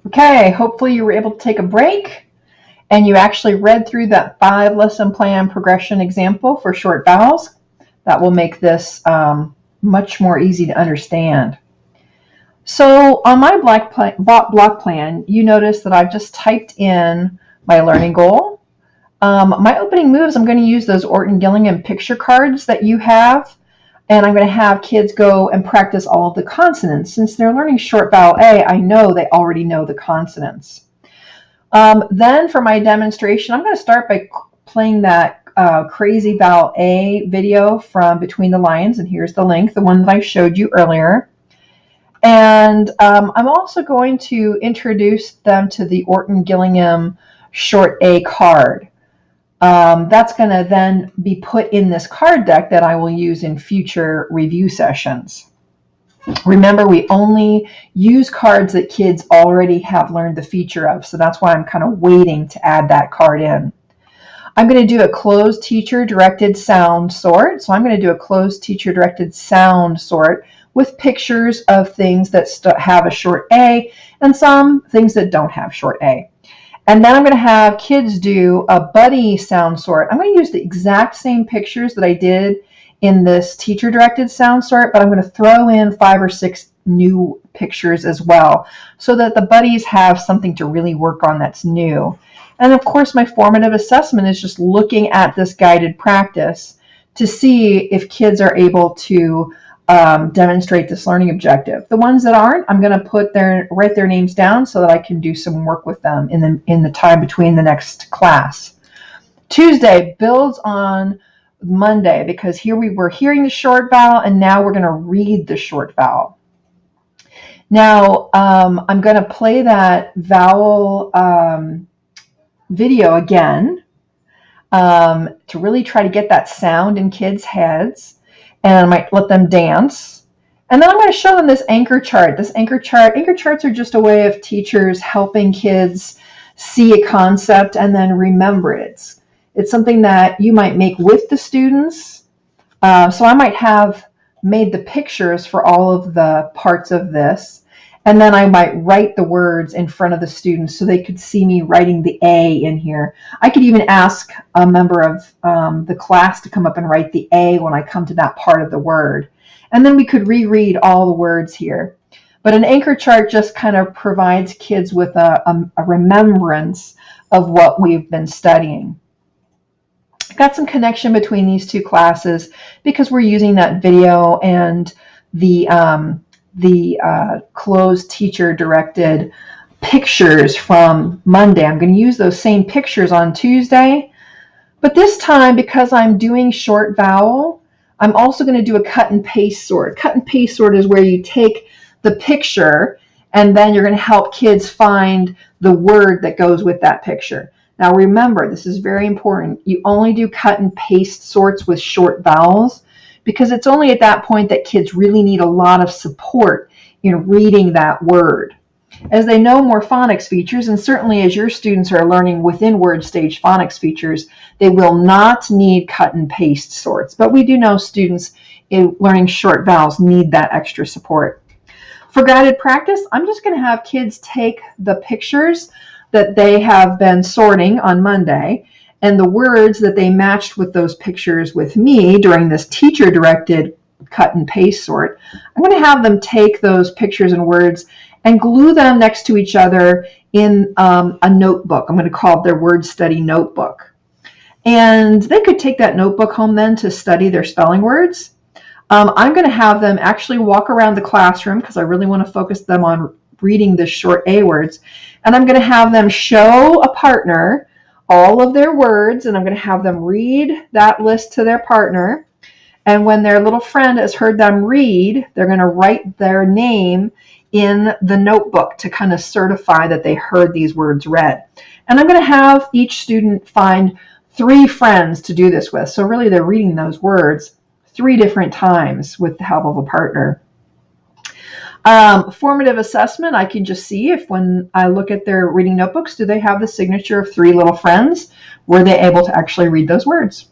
Okay, hopefully you were able to take a break and you actually read through that 5 lesson plan progression example for short vowels. That will make this much more easy to understand. So on my block plan, you notice that I've just typed in my learning goal. My opening moves, I'm going to use those Orton Gillingham picture cards that you have, and I'm going to have kids go and practice all of the consonants. Since they're learning short vowel A, I know they already know the consonants. Then for my demonstration, I'm going to start by playing that Crazy Vowel A video from Between the Lines, and here's the link, the one that I showed you earlier. And I'm also going to introduce them to the Orton Gillingham Short A card. That's going to then be put in this card deck that I will use in future review sessions. Remember, we only use cards that kids already have learned the feature of, so that's why I'm kind of waiting to add that card in. I'm going to do a closed teacher-directed sound sort. So I'm going to do a closed teacher-directed sound sort with pictures of things that have a short A and some things that don't have short A. And then I'm going to have kids do a buddy sound sort. I'm going to use the exact same pictures that I did in this teacher-directed sound sort, but I'm going to throw in 5 or 6 new pictures as well so that the buddies have something to really work on that's new. And of course, my formative assessment is just looking at this guided practice to see if kids are able to demonstrate this learning objective. The ones that aren't, I'm going to write their names down so that I can do some work with them in the time between the next class. Tuesday builds on Monday because here we were hearing the short vowel and now we're going to read the short vowel. Now I'm going to play that vowel video again to really try to get that sound in kids' heads, and I might let them dance. And then I'm going to show them this anchor chart. Anchor charts are just a way of teachers helping kids see a concept and then remember it. It's something that you might make with the students. So I might have made the pictures for all of the parts of this, and then I might write the words in front of the students so they could see me writing the A in here. I could even ask a member of the class to come up and write the A when I come to that part of the word. And then we could reread all the words here. But an anchor chart just kind of provides kids with a remembrance of what we've been studying. Got some connection between these two classes because we're using that video and the closed teacher-directed pictures from Monday. I'm going to use those same pictures on Tuesday, but this time, because I'm doing short vowel, I'm also going to do a cut and paste sort. Cut and paste sort is where you take the picture and then you're going to help kids find the word that goes with that picture. Now remember, this is very important. You only do cut and paste sorts with short vowels because it's only at that point that kids really need a lot of support in reading that word. As they know more phonics features, and certainly as your students are learning within word stage phonics features, they will not need cut and paste sorts. But we do know students in learning short vowels need that extra support. For guided practice, I'm just going to have kids take the pictures that they have been sorting on Monday and the words that they matched with those pictures with me during this teacher-directed cut and paste sort. I'm going to have them take those pictures and words and glue them next to each other in a notebook. I'm going to call it their word study notebook. And they could take that notebook home then to study their spelling words. I'm going to have them actually walk around the classroom because I really want to focus them on reading the short A words. And I'm going to have them show a partner all of their words, and I'm going to have them read that list to their partner. And when their little friend has heard them read, they're going to write their name in the notebook to kind of certify that they heard these words read. And I'm going to have each student find 3 friends to do this with. So really they're reading those words 3 different times with the help of a partner. Formative assessment, I can just see if when I look at their reading notebooks, do they have the signature of 3 little friends? Were they able to actually read those words?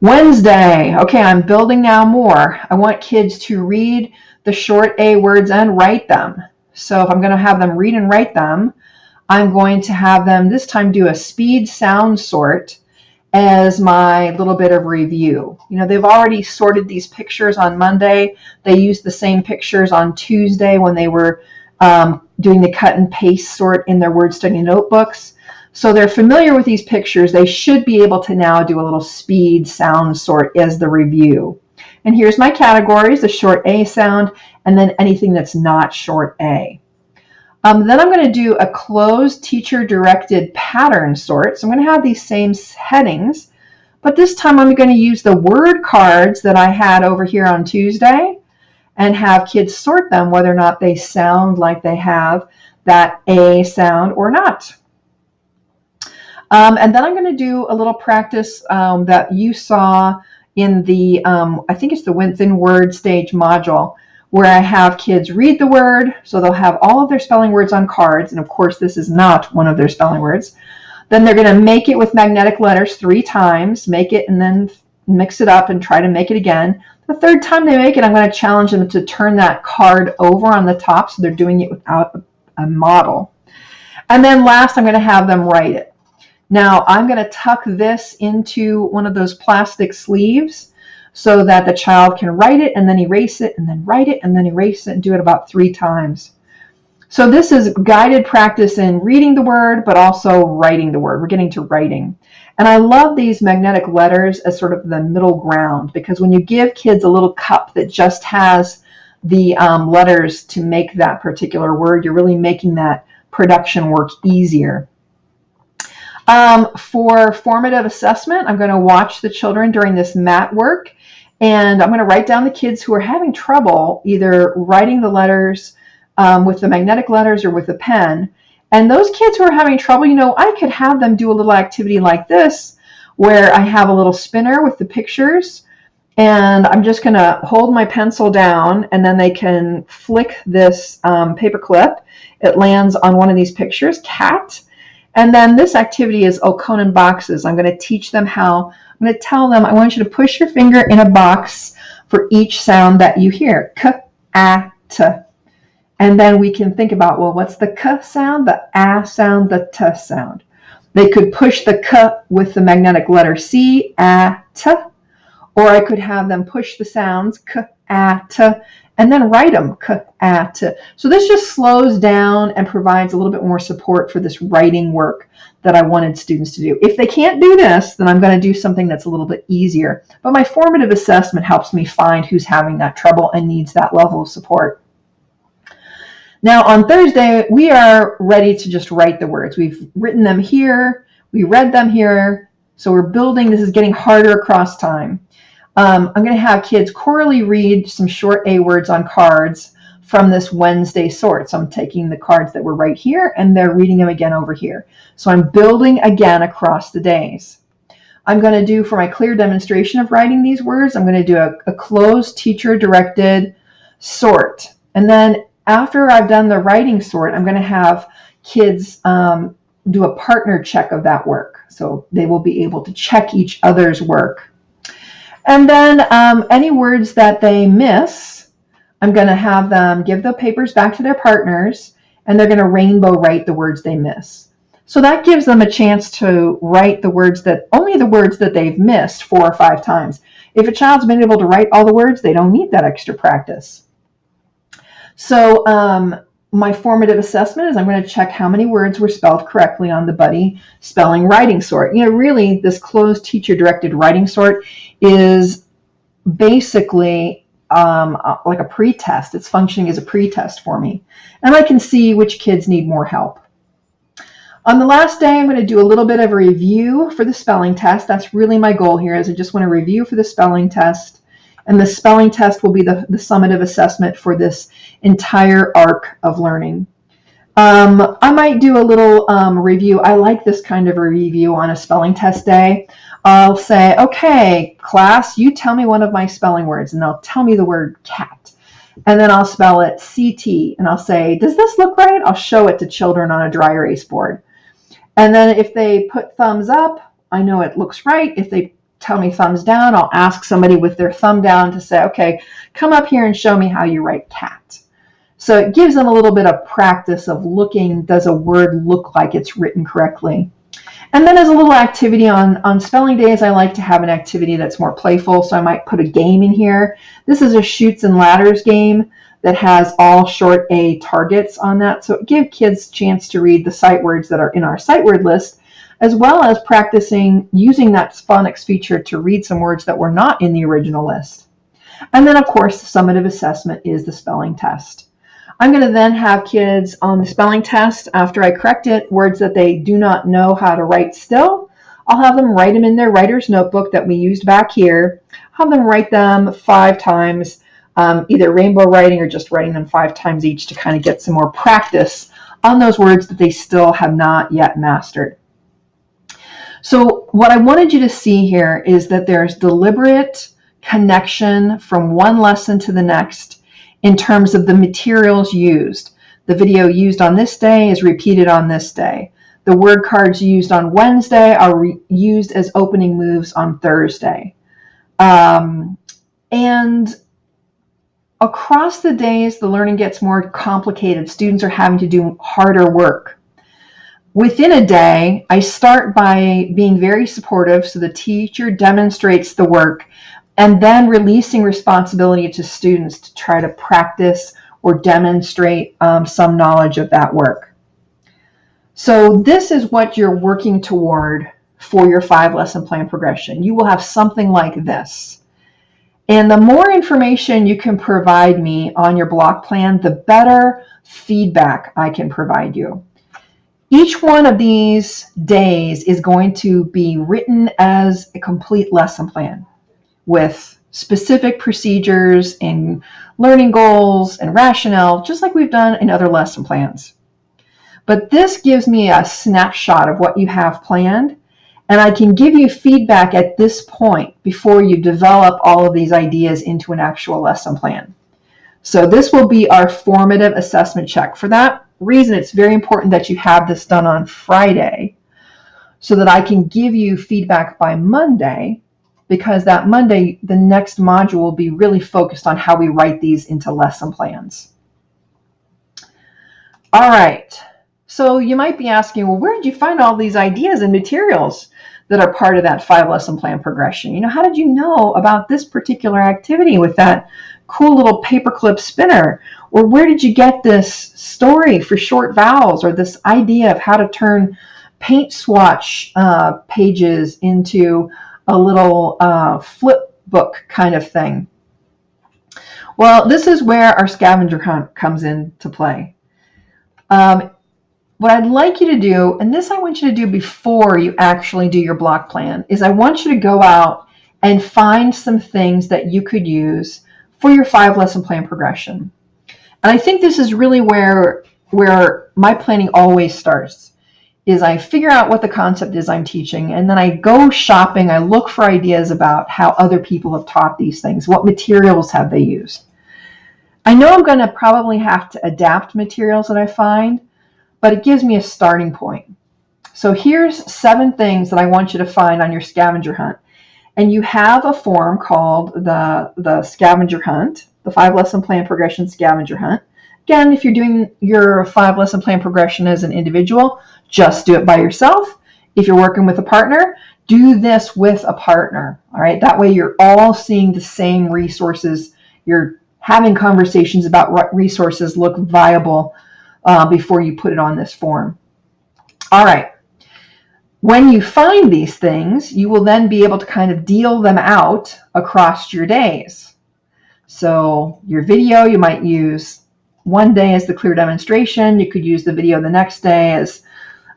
Wednesday, okay, I'm building now more. I want kids to read the short A words and write them. So if I'm going to have them read and write them, I'm going to have them this time do a speed sound sort as my little bit of review. You know, they've already sorted these pictures on Monday. They used the same pictures on Tuesday when they were doing the cut and paste sort in their word study notebooks. So they're familiar with these pictures. They should be able to now do a little speed sound sort as the review. And here's my categories, the short A sound, and then anything that's not short A. Then I'm going to do a closed teacher-directed pattern sort. So I'm going to have these same headings, but this time I'm going to use the word cards that I had over here on Tuesday and have kids sort them whether or not they sound like they have that A sound or not. And then I'm going to do a little practice that you saw in the, I think it's the Within Word Stage module, where I have kids read the word, so they'll have all of their spelling words on cards, and of course this is not one of their spelling words. Then they're going to make it with magnetic letters 3 times, make it and then mix it up and try to make it again. The third time they make it, I'm going to challenge them to turn that card over on the top, so they're doing it without a model. And then last, I'm going to have them write it. Now, I'm going to tuck this into one of those plastic sleeves so that the child can write it and then erase it and then write it and then erase it and do it about 3 times. So this is guided practice in reading the word, but also writing the word. We're getting to writing. And I love these magnetic letters as sort of the middle ground, because when you give kids a little cup that just has the letters to make that particular word, you're really making that production work easier. For formative assessment, I'm going to watch the children during this mat work, and I'm going to write down the kids who are having trouble either writing the letters with the magnetic letters or with a pen. And those kids who are having trouble, you know, I could have them do a little activity like this, where I have a little spinner with the pictures, and I'm just going to hold my pencil down, and then they can flick this paper clip. It lands on one of these pictures, cat. And then this activity is Okonon boxes. I'm going to teach them how, I'm going to tell them, I want you to push your finger in a box for each sound that you hear. K, a, t. And then we can think about, well, what's the k sound, the a sound, the t sound? They could push the k with the magnetic letter C, a, t. Or I could have them push the sounds, k, a, t, and then write them, k, a, t. So this just slows down and provides a little bit more support for this writing work that I wanted students to do. If they can't do this, then I'm going to do something that's a little bit easier. But my formative assessment helps me find who's having that trouble and needs that level of support. Now on Thursday, we are ready to just write the words. We've written them here, we read them here, so we're building, this is getting harder across time. I'm going to have kids chorally read some short A words on cards from this Wednesday sort. So I'm taking the cards that were right here and they're reading them again over here. So I'm building again across the days. I'm going to do, for my clear demonstration of writing these words, I'm going to do a closed teacher-directed sort. And then after I've done the writing sort, I'm going to have kids do a partner check of that work. So they will be able to check each other's work. And then any words that they miss, I'm going to have them give the papers back to their partners, and they're going to rainbow write the words they miss. So that gives them a chance to write the words that, only the words that they've missed 4 or 5 times. If a child's been able to write all the words, they don't need that extra practice. So my formative assessment is I'm going to check how many words were spelled correctly on the Buddy spelling writing sort. You know, really, this closed teacher-directed writing sort is basically like a pre-test. It's functioning as a pre-test for me. And I can see which kids need more help. On the last day, I'm going to do a little bit of a review for the spelling test. That's really my goal here, is I just want to review for the spelling test. And the spelling test will be the summative assessment for this entire arc of learning. I might do a little review. I like this kind of a review on a spelling test day. I'll say, okay, class, you tell me one of my spelling words, and they'll tell me the word cat. And then I'll spell it CT, and I'll say, does this look right? I'll show it to children on a dry erase board. And then if they put thumbs up, I know it looks right. If they tell me thumbs down, I'll ask somebody with their thumb down to say, okay, come up here and show me how you write cat. So it gives them a little bit of practice of looking, does a word look like it's written correctly? And then as a little activity on spelling days, I like to have an activity that's more playful. So I might put a game in here. This is a Chutes and Ladders game that has all short A targets on that. So it gives kids a chance to read the sight words that are in our sight word list, as well as practicing using that phonics feature to read some words that were not in the original list. And then, of course, the summative assessment is the spelling test. I'm going to then have kids on the spelling test, after I correct it, words that they do not know how to write still. I'll have them write them in their writer's notebook that we used back here. Have them write them 5 times, either rainbow writing or just writing them 5 times each to kind of get some more practice on those words that they still have not yet mastered. So what I wanted you to see here is that there's deliberate connection from one lesson to the next in terms of the materials used. The video used on this day is repeated on this day. The word cards used on Wednesday are used as opening moves on Thursday. And across the days, the learning gets more complicated. Students are having to do harder work. Within a day, I start by being very supportive, so the teacher demonstrates the work, and then releasing responsibility to students to try to practice or demonstrate some knowledge of that work. So this is what you're working toward for your 5-lesson plan progression. You will have something like this. And the more information you can provide me on your block plan, the better feedback I can provide you. Each one of these days is going to be written as a complete lesson plan with specific procedures and learning goals and rationale, just like we've done in other lesson plans. But this gives me a snapshot of what you have planned, and I can give you feedback at this point before you develop all of these ideas into an actual lesson plan. So this will be our formative assessment check. For that reason, it's very important that you have this done on Friday so that I can give you feedback by Monday, because that Monday, the next module will be really focused on how we write these into lesson plans. All right, so you might be asking, well, where did you find all these ideas and materials that are part of that 5-lesson plan progression? You know, how did you know about this particular activity with that cool little paperclip spinner? Or where did you get this story for short vowels, or this idea of how to turn paint swatch pages into a little flip book kind of thing? Well, this is where our scavenger hunt comes into play. What I'd like you to do, and this I want you to do before you actually do your block plan, is I want you to go out and find some things that you could use for your 5-lesson plan progression. And I think this is really where my planning always starts, is I figure out what the concept is I'm teaching, and then I go shopping, I look for ideas about how other people have taught these things, what materials have they used. I know I'm going to probably have to adapt materials that I find, but it gives me a starting point. So here's 7 things that I want you to find on your scavenger hunt. And you have a form called the scavenger hunt, the 5-lesson plan progression scavenger hunt. Again, if you're doing your 5-lesson plan progression as an individual, just do it by yourself. If you're working with a partner, do this with a partner. All right, that way you're all seeing the same resources. You're having conversations about what resources look viable before you put it on this form. All right. When you find these things, you will then be able to kind of deal them out across your days. So your video, you might use one day as the clear demonstration. You could use the video the next day as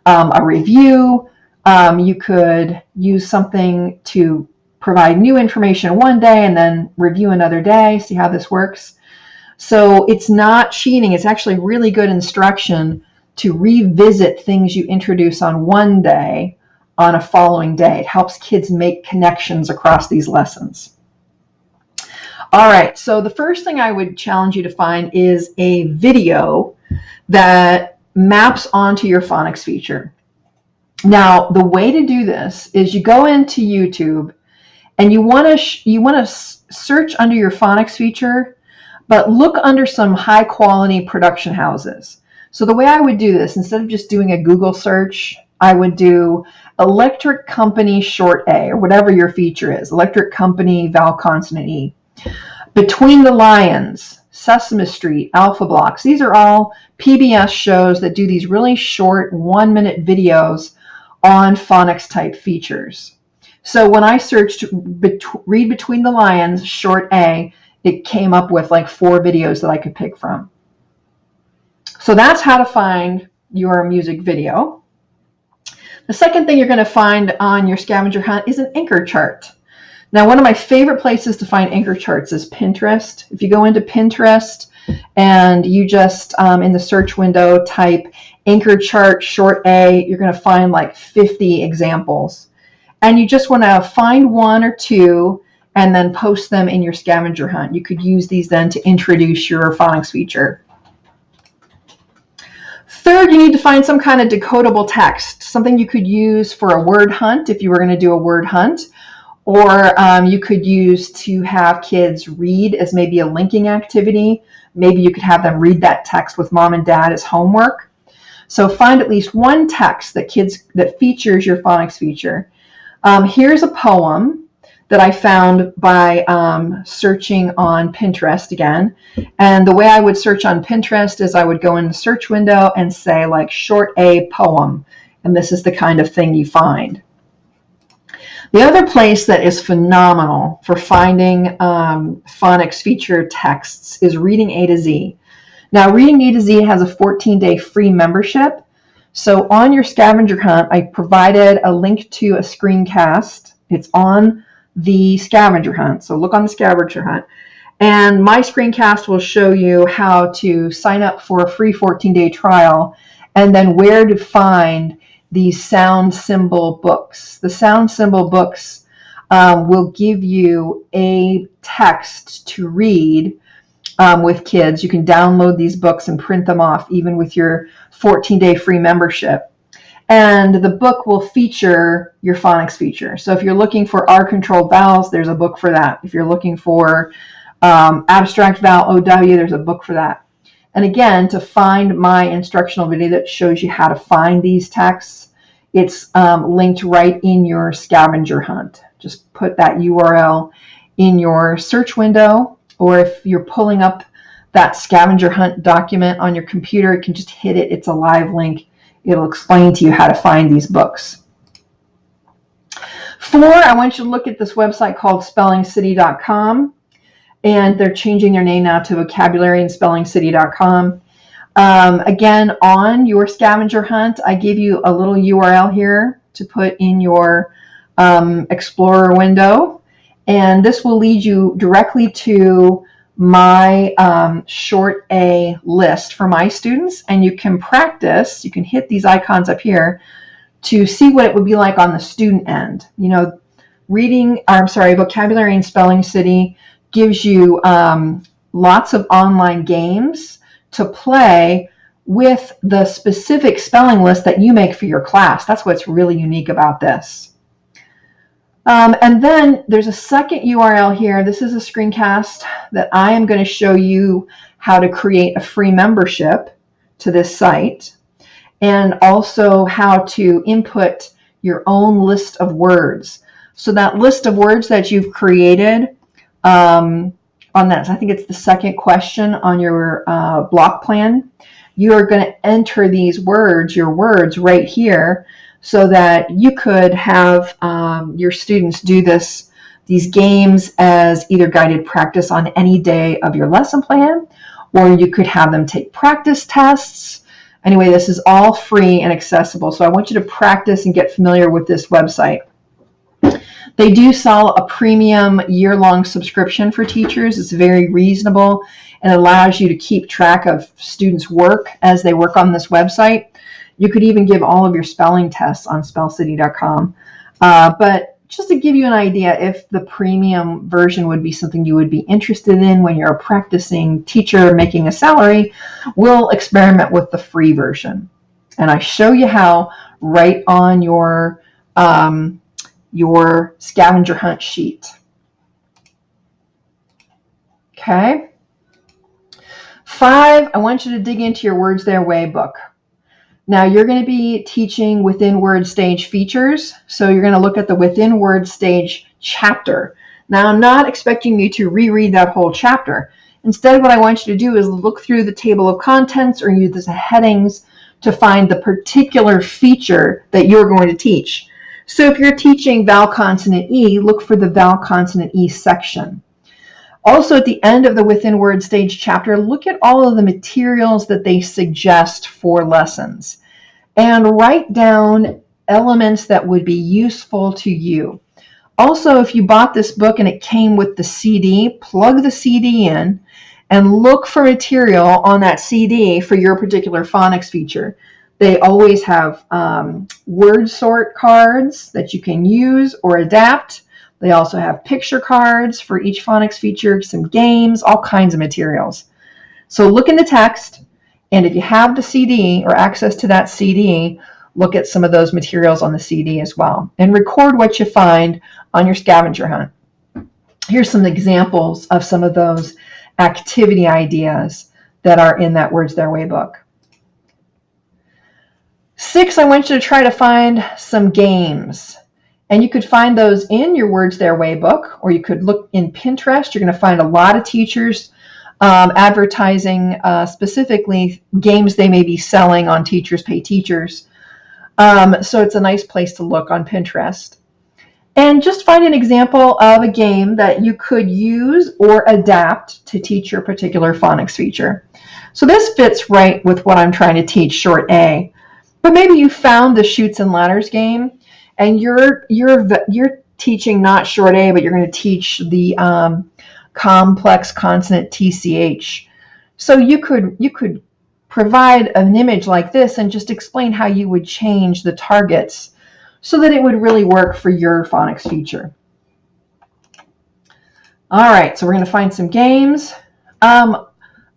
a review. You could use something to provide new information one day and then review another day, see how this works. So it's not cheating. It's actually really good instruction to revisit things you introduce on one day on a following day. It helps kids make connections across these lessons. All right, so the first thing I would challenge you to find is a video that maps onto your phonics feature. Now, the way to do this is you go into YouTube and you want to search under your phonics feature but look under some high quality production houses. So the way I would do this, instead of just doing a Google search, I would do Electric Company Short A, or whatever your feature is, Electric Company Vowel Consonant E. Between the Lions, Sesame Street, Alpha Blocks, these are all PBS shows that do these really short 1-minute videos on phonics type features. So when I searched Read Between the Lions, Short A, it came up with like 4 videos that I could pick from. So that's how to find your music video. The second thing you're going to find on your scavenger hunt is an anchor chart. Now, one of my favorite places to find anchor charts is Pinterest. If you go into Pinterest and you just, in the search window, type anchor chart short A, you're going to find like 50 examples. And you just want to find 1 or 2 and then post them in your scavenger hunt. You could use these then to introduce your phonics feature. Third, you need to find some kind of decodable text, something you could use for a word hunt if you were going to do a word hunt. Or you could use to have kids read as maybe a linking activity. Maybe you could have them read that text with mom and dad as homework. So find at least one text that features your phonics feature. Here's a poem that I found by searching on Pinterest again. And the way I would search on Pinterest is I would go in the search window and say like short A poem. And this is the kind of thing you find. The other place that is phenomenal for finding phonics feature texts is Reading A to Z. Now, Reading A to Z has a 14-day free membership. So on your scavenger hunt, I provided a link to a screencast. It's on the scavenger hunt. So look on the scavenger hunt. And my screencast will show you how to sign up for a free 14-day trial and then where to find these sound symbol books. The sound symbol books will give you a text to read with kids. You can download these books and print them off even with your 14-day free membership. And the book will feature your phonics feature. So if you're looking for R-controlled vowels, there's a book for that. If you're looking for abstract vowel OW, there's a book for that. And again, to find my instructional video that shows you how to find these texts, it's linked right in your scavenger hunt. Just put that URL in your search window, or if you're pulling up that scavenger hunt document on your computer, you can just hit it. It's a live link. It'll explain to you how to find these books. 4, I want you to look at this website called spellingcity.com. And they're changing their name now to vocabulary and spellingcity.com. Again, on your scavenger hunt, I give you a little URL here to put in your Explorer window. And this will lead you directly to my short A list for my students. And you can practice, you can hit these icons up here to see what it would be like on the student end. You know, Vocabulary and Spelling City gives you lots of online games to play with the specific spelling list that you make for your class. That's what's really unique about this. And then there's a second URL here. This is a screencast that I am going to show you how to create a free membership to this site, and also how to input your own list of words. So that list of words that you've created, on that, I think it's the second question on your block plan, you are going to enter these words, your words right here, so that you could have your students do these games as either guided practice on any day of your lesson plan, or you could have them take practice tests. Anyway, this is all free and accessible, so I want you to practice and get familiar with this website. They do sell a premium year-long subscription for teachers. It's very reasonable and allows you to keep track of students' work as they work on this website. You could even give all of your spelling tests on spellcity.com. But just to give you an idea if the premium version would be something you would be interested in when you're a practicing teacher making a salary, we'll experiment with the free version. And I show you how right on your scavenger hunt sheet. Okay. 5, I want you to dig into your Words Their Way book. Now you're going to be teaching within word stage features, so you're going to look at the within word stage chapter. Now I'm not expecting you to reread that whole chapter. Instead, what I want you to do is look through the table of contents or use the headings to find the particular feature that you're going to teach. So if you're teaching vowel consonant E, look for the vowel consonant E section. Also, at the end of the within word stage chapter, look at all of the materials that they suggest for lessons and write down elements that would be useful to you. Also, if you bought this book and it came with the CD, plug the CD in and look for material on that CD for your particular phonics feature. They always have word sort cards that you can use or adapt. They also have picture cards for each phonics feature, some games, all kinds of materials. So look in the text, and if you have the CD or access to that CD, look at some of those materials on the CD as well, and record what you find on your scavenger hunt. Here's some examples of some of those activity ideas that are in that Words Their Way book. 6, I want you to try to find some games. And you could find those in your Words Their Way book, or you could look in Pinterest. You're going to find a lot of teachers advertising specifically games they may be selling on Teachers Pay Teachers. So it's a nice place to look on Pinterest. And just find an example of a game that you could use or adapt to teach your particular phonics feature. So this fits right with what I'm trying to teach, short A. But maybe you found the Chutes and Ladders game, and you're teaching not short A, but you're going to teach the complex consonant TCH. So you could provide an image like this and just explain how you would change the targets so that it would really work for your phonics feature. All right, so we're going to find some games. I'd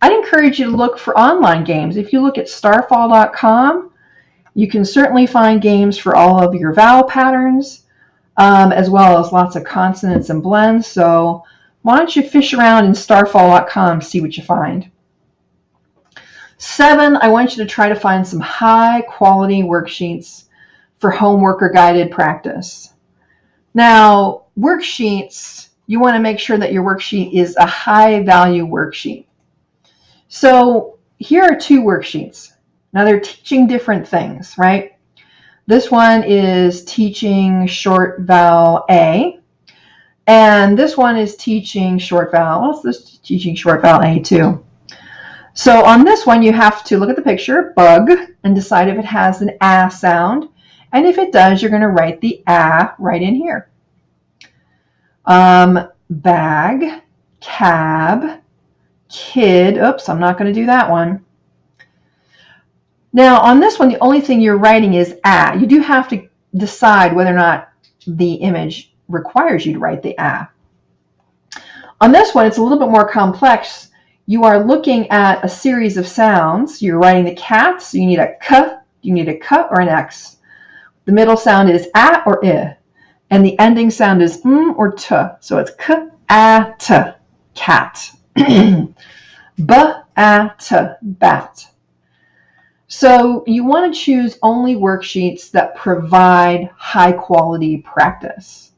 encourage you to look for online games. If you look at starfall.com, you can certainly find games for all of your vowel patterns, as well as lots of consonants and blends. So why don't you fish around in starfall.com, see what you find. 7, I want you to try to find some high quality worksheets for homework or guided practice. Now, worksheets, you want to make sure that your worksheet is a high value worksheet. So here are 2 worksheets. Now they're teaching different things, right? This one is teaching short vowel A, and this one is teaching short vowel. This is teaching short vowel A too. So on this one, you have to look at the picture, bug, and decide if it has an A sound. And if it does, you're going to write the A right in here. Bag, cab, kid. Oops, I'm not going to do that one. Now on this one, the only thing you're writing is A. You do have to decide whether or not the image requires you to write the A. On this one, it's a little bit more complex. You are looking at a series of sounds. You're writing the cat, so you need a K, you need a K or an X. The middle sound is A or I, and the ending sound is or T. So it's K, A, T, cat. B, A, T, bat. So you want to choose only worksheets that provide high quality practice.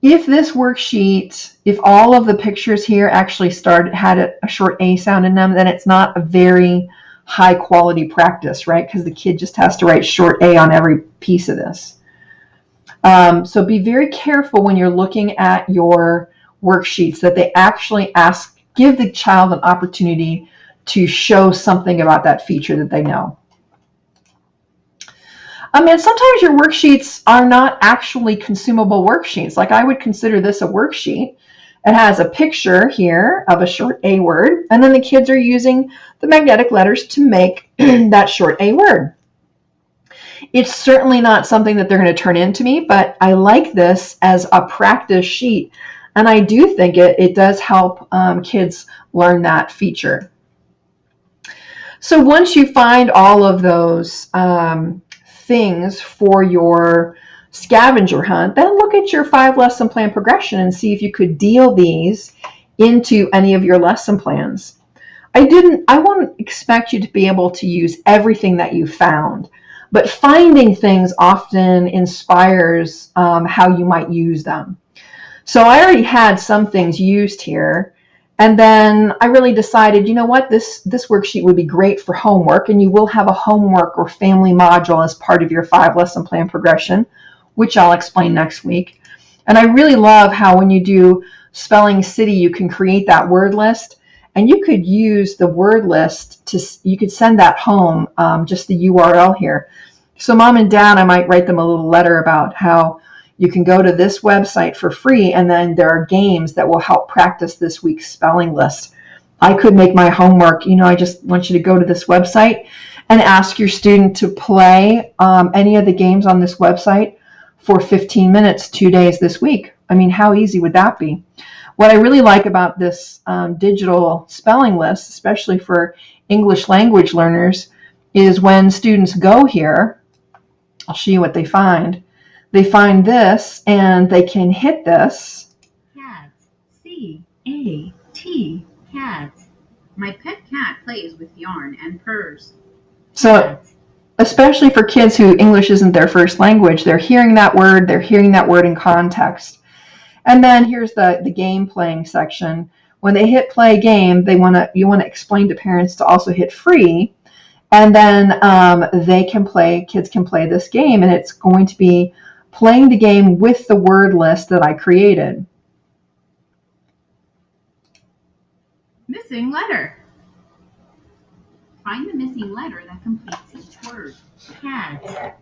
If this worksheet, if all of the pictures here actually had a short A sound in them, then it's not a very high quality practice, right? Because the kid just has to write short A on every piece of this. So be very careful when you're looking at your worksheets that they actually give the child an opportunity to show something about that feature that they know. I mean, sometimes your worksheets are not actually consumable worksheets. Like I would consider this a worksheet. It has a picture here of a short A word, and then the kids are using the magnetic letters to make that short A word. It's certainly not something that they're going to turn into me, but I like this as a practice sheet, and I do think it does help kids learn that feature. So once you find all of those things for your scavenger hunt, then look at your 5 lesson plan progression and see if you could deal these into any of your lesson plans. I won't expect you to be able to use everything that you found, but finding things often inspires how you might use them. So I already had some things used here. And then I really decided, you know what, this worksheet would be great for homework, and you will have a homework or family module as part of your 5-lesson plan progression, which I'll explain next week. And I really love how when you do Spelling City, you can create that word list, and you could use the word list you could send that home, just the URL here. So mom and dad, I might write them a little letter about how you can go to this website for free, and then there are games that will help practice this week's spelling list. I could make my homework, I just want you to go to this website and ask your student to play any of the games on this website for 15 minutes, 2 days this week. I mean, how easy would that be? What I really like about this digital spelling list, especially for English language learners, is when students go here, I'll show you what they find. They find this, and they can hit this. Cats. C-A-T. Cats. My pet cat plays with yarn and purrs. So, especially for kids who English isn't their first language, they're hearing that word in context. And then here's the game playing section. When they hit play game, you want to explain to parents to also hit free, and then kids can play this game, and it's going to be playing the game with the word list that I created. Missing letter. Find the missing letter that completes each word. Cat.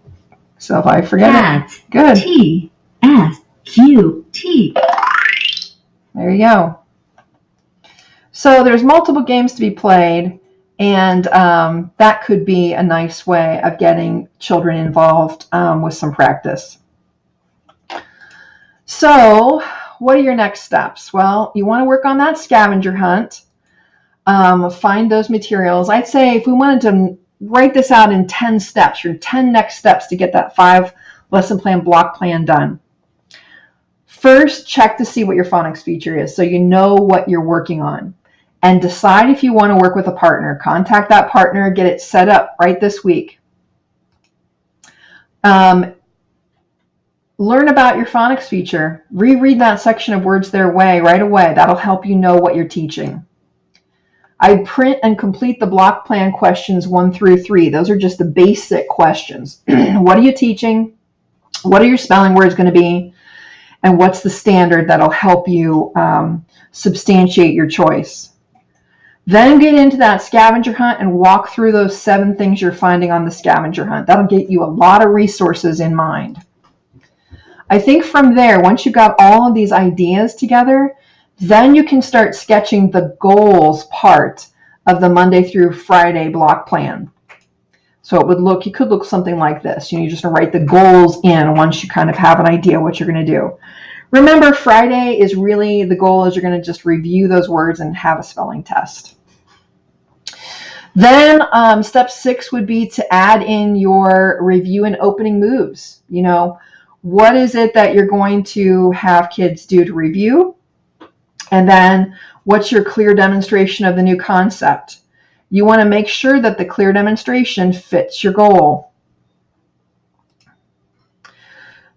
So if I forget Cat. it, good. T-S-Q-T. There you go. So there's multiple games to be played, and that could be a nice way of getting children involved with some practice. So what are your next steps? Well, you want to work on that scavenger hunt. Find those materials. I'd say if we wanted to write this out in 10 steps, your 10 next steps to get that 5-lesson plan block plan done. First, check to see what your phonics feature is so you know what you're working on. And decide if you want to work with a partner. Contact that partner, get it set up right this week. Learn about your phonics feature. Reread that section of Words Their Way right away. That'll help you know what you're teaching. I print and complete the block plan questions 1 through 3. Those are just the basic questions. What are you teaching? What are your spelling words going to be? And what's the standard that'll help you substantiate your choice? Then get into that scavenger hunt and walk through those 7 things you're finding on the scavenger hunt. That'll get you a lot of resources in mind. I think from there, once you've got all of these ideas together, then you can start sketching the goals part of the Monday through Friday block plan. So it could look something like this. You just write the goals in once you kind of have an idea what you're going to do. Remember, Friday is really the goal is you're going to just review those words and have a spelling test. Then step 6 would be to add in your review and opening moves. What is it that you're going to have kids do to review? And then what's your clear demonstration of the new concept? You want to make sure that the clear demonstration fits your goal.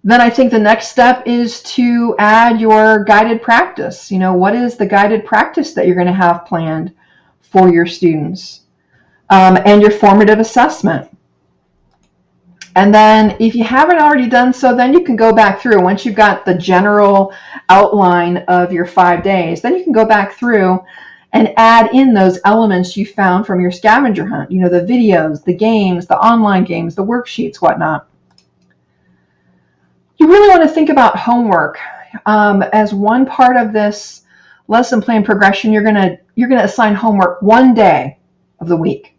Then I think the next step is to add your guided practice. What is the guided practice that you're going to have planned for your students? And your formative assessment. And then if you haven't already done so, then you can go back through. Once you've got the general outline of your 5 days, then you can go back through and add in those elements you found from your scavenger hunt. The videos, the games, the online games, the worksheets, whatnot. You really want to think about homework as one part of this lesson plan progression. You're gonna assign homework 1 day of the week,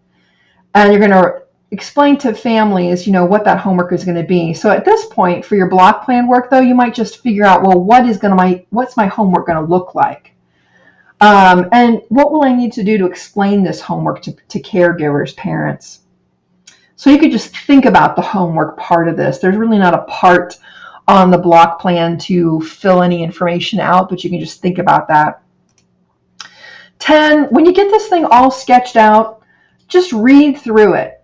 and you're gonna explain to families, what that homework is going to be. So at this point, for your block plan work, though, you might just figure out, well, what's my homework going to look like? And what will I need to do to explain this homework to caregivers, parents? So you could just think about the homework part of this. There's really not a part on the block plan to fill any information out, but you can just think about that. 10, when you get this thing all sketched out, just read through it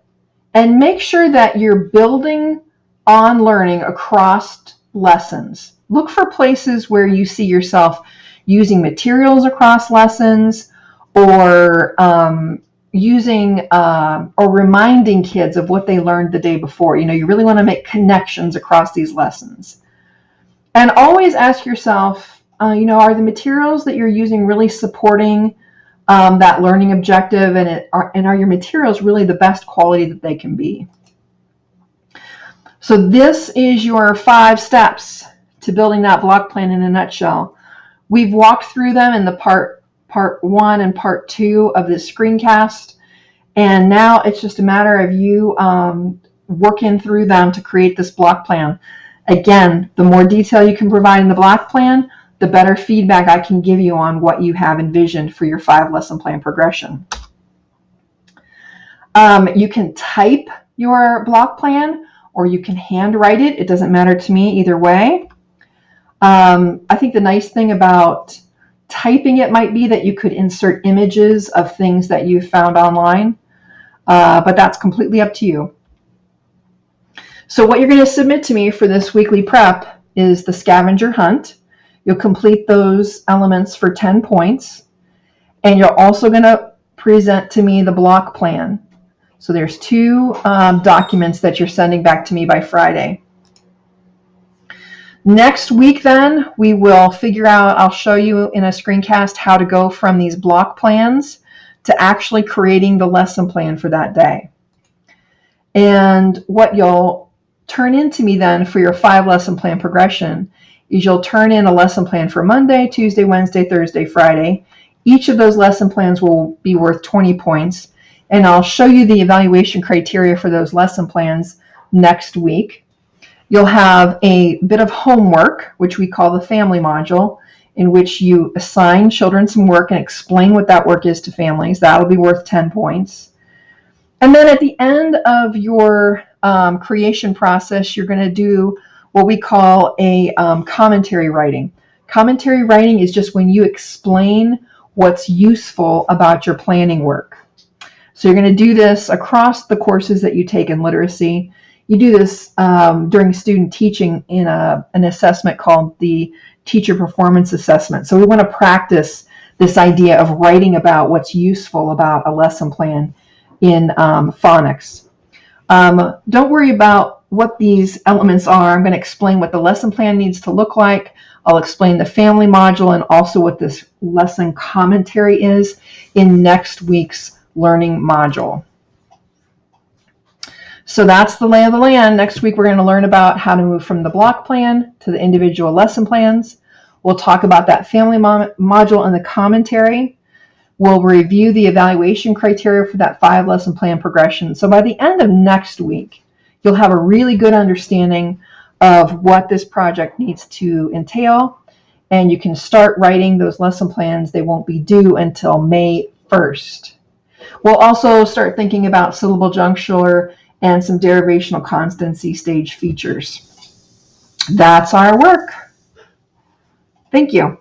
and make sure that you're building on learning across lessons. Look for places where you see yourself using materials across lessons, or using or reminding kids of what they learned the day before. You really want to make connections across these lessons. And always ask yourself, are the materials that you're using really supporting that learning objective, and are your materials really the best quality that they can be? So this is your 5 steps to building that block plan in a nutshell. We've walked through them in the part 1 and part 2 of this screencast, and now it's just a matter of you working through them to create this block plan. Again, the more detail you can provide in the block plan, the better feedback I can give you on what you have envisioned for your 5 lesson plan progression. You can type your block plan, or you can handwrite it. It doesn't matter to me either way. I think the nice thing about typing it might be that you could insert images of things that you've found online, but that's completely up to you. So what you're going to submit to me for this weekly prep is the scavenger hunt. You'll complete those elements for 10 points, and you're also going to present to me the block plan. So there's 2 documents that you're sending back to me by Friday. Next week then, we will figure out, I'll show you in a screencast how to go from these block plans to actually creating the lesson plan for that day. And what you'll turn into me then for your 5 lesson plan progression is you'll turn in a lesson plan for Monday, Tuesday, Wednesday, Thursday, Friday. Each of those lesson plans will be worth 20 points. And I'll show you the evaluation criteria for those lesson plans next week. You'll have a bit of homework, which we call the family module, in which you assign children some work and explain what that work is to families. That'll be worth 10 points. And then at the end of your creation process, you're going to do what we call a commentary writing. Commentary writing is just when you explain what's useful about your planning work. So you're going to do this across the courses that you take in literacy. You do this during student teaching in an assessment called the Teacher Performance Assessment. So we want to practice this idea of writing about what's useful about a lesson plan in phonics. Don't worry about what these elements are. I'm going to explain what the lesson plan needs to look like. I'll explain the family module and also what this lesson commentary is in next week's learning module. So that's the lay of the land. Next week, we're going to learn about how to move from the block plan to the individual lesson plans. We'll talk about that family module and the commentary. We'll review the evaluation criteria for that 5 lesson plan progression. So by the end of next week, you'll have a really good understanding of what this project needs to entail, and you can start writing those lesson plans. They won't be due until May 1st. We'll also start thinking about syllable juncture and some derivational constancy stage features. That's our work. Thank you.